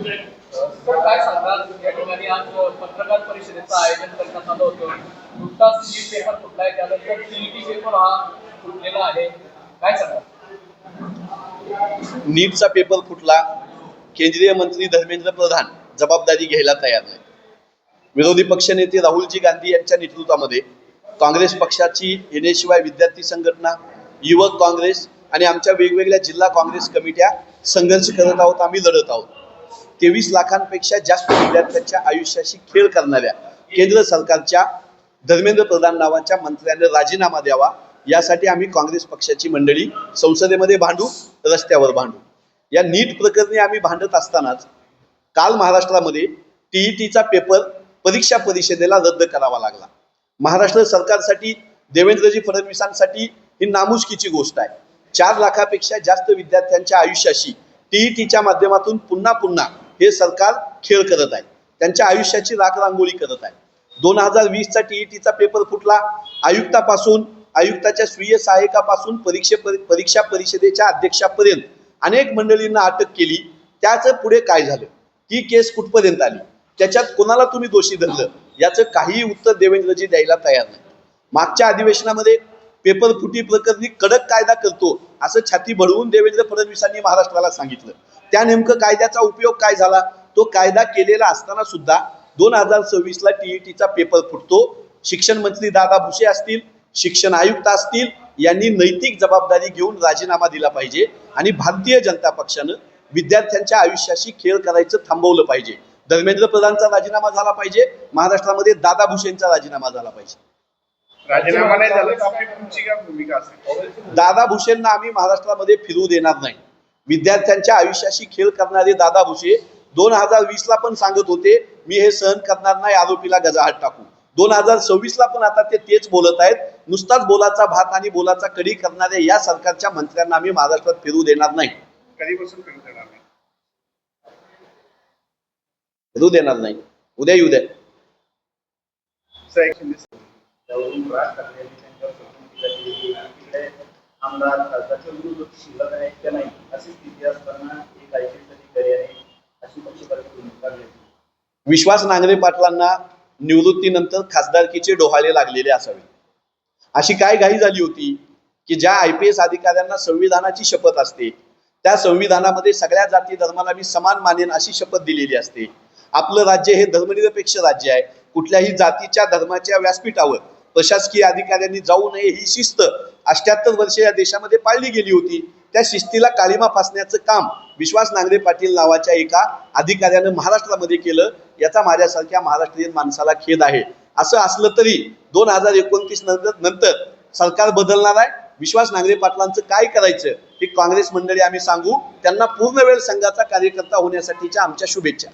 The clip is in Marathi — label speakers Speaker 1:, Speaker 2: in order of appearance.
Speaker 1: काय सांगणार या ठिकाणी आज पत्रकार परिषदेचं आयोजन करण्यात आलं होतं. नुकताच नीट पेपर फुटलाय, त्यानंतर सीईटी पेपर हा फुटलेला आहे, काय सांगणार?
Speaker 2: नीटचा पेपर फुटला, केंद्रीय मंत्री धर्मेंद्र प्रधान जबाबदारी घ्यायला तयार नाही. विरोधी पक्षनेते राहुलजी गांधी यांच्या नेतृत्वामध्ये काँग्रेस पक्षाची एनएसयूआय विद्यार्थी संघटना, युवक काँग्रेस आणि आमच्या वेगवेगळ्या जिल्हा काँग्रेस कमिट्या संघर्ष करत आहोत. आम्ही लढत आहोत. 23 लाखांपेक्षा जास्त विद्यार्थ्यांच्या आयुष्याशी खेळ करणाऱ्या केंद्र सरकारच्या धर्मेंद्र प्रधान नावाच्या मंत्र्याने राजीनामा द्यावा, यासाठी आम्ही काँग्रेस पक्षाची मंडळी संसदेमध्ये भांडू, रस्त्यावर भांडू. या नीट प्रकरणी आम्ही भांडत असतानाच काल महाराष्ट्रामध्ये टीईटीचा पेपर परीक्षा परिषदेला रद्द करावा लागला. महाराष्ट्र सरकारसाठी, देवेंद्रजी फडणवीसांसाठी ही नामुष्कीची गोष्ट आहे. 4 लाखापेक्षा जास्त विद्यार्थ्यांच्या आयुष्याशी टीईटीच्या माध्यमातून पुन्हा पुन्हा हे सरकार खेळ करत आहे. त्यांच्या आयुष्याची राखरांगोळी करत आहे. 2020चा टीईटीचा पेपर फुटला. आयुक्तापासून, आयुक्ताच्या स्वीय सहाय्यकापासून परीक्षा परिषदेच्या अध्यक्षापर्यंत अनेक मंडळींना अटक केली. त्याचं पुढे काय झालं, ती केस कुठपर्यंत आली, त्याच्यात कोणाला तुम्ही दोषी धरलं, याचं काहीही उत्तर देवेंद्रजी द्यायला तयार नाही. मागच्या अधिवेशनामध्ये पेपर फुटी प्रकरणी कडक कायदा करतो असं छाती भरवून देवेंद्र फडणवीसांनी महाराष्ट्राला सांगितलं. त्या नेमकं कायद्याचा उपयोग काय झाला? तो कायदा केलेला असताना सुद्धा 2026ला टीईटीचा पेपर फुटतो. शिक्षण मंत्री दादा भुसे असतील, शिक्षण आयुक्त असतील, यांनी नैतिक जबाबदारी घेऊन राजीनामा दिला पाहिजे आणि भारतीय जनता पक्षानं विद्यार्थ्यांच्या आयुष्याशी खेळ करायचं थांबवलं पाहिजे. धर्मेंद्र प्रधानचा राजीनामा झाला पाहिजे. महाराष्ट्रामध्ये दादा भुसेंचा राजीनामा झाला पाहिजे.
Speaker 3: राजीनामा नाही झाला तर आपली पुढची काय भूमिका असेल?
Speaker 2: दादा भुसेंना आम्ही महाराष्ट्रामध्ये फिरू देणार नाही. विद्यार्थ्यांच्या आयुष्याशी खेळ करणारे दादा भुसे 2020ला पण सांगत होते, मी हे सहन करणार नाही, आरोपीला गजाहात टाकू. 2026ला पण आता ते तेच बोलत आहेत. नुसताच बोलाचा भात आणि बोलाचा कडी करणाऱ्या या सरकारच्या मंत्र्यांना आम्ही महाराष्ट्रात फिरू देणार नाही.
Speaker 3: कधीपासून फिरू देणार नाही?
Speaker 2: फिरू देणार नाही. उद्या येऊ द्या.
Speaker 4: आमदार खासदारच्या विरोधात शिल्लक आहेत का नाही अशी स्थिती असताना एक आयपीएस अधिकाऱ्याने अशी पक्षपाती भूमिका घेतली.
Speaker 2: विश्वास नांगरे पाटलांना निवृत्तीनंतर खासदारकीचे डोहाळे लागलेले असावे. अशी काय घाई झाली होती की ज्या आयपीएस अधिकाऱ्यांना संविधानाची शपथ असते, त्या संविधानामध्ये सगळ्या जाती धर्माला मी समान मानेन अशी शपथ दिलेली असते. आपलं राज्य हे धर्मनिरपेक्ष राज्य आहे. कुठल्याही जातीच्या धर्माच्या व्यासपीठावर प्रशासकीय अधिकाऱ्यांनी जाऊ नये ही शिस्त 78 वर्ष या देशामध्ये पाळली गेली होती. त्या शिस्तीला काळीमा फासण्याचं काम विश्वास नांगरे पाटील नावाच्या एका अधिकाऱ्यानं महाराष्ट्रामध्ये केलं. याचा माझ्यासारख्या महाराष्ट्रीयन माणसाला खेद आहे. असं असलं तरी 2029 नंतर सरकार बदलणार आहे. विश्वास नांगरे पाटलांचं काय करायचं हे काँग्रेस मंडळी आम्ही सांगू. त्यांना पूर्ण वेळ संघाचा कार्यकर्ता होण्यासाठीच्या आमच्या शुभेच्छा.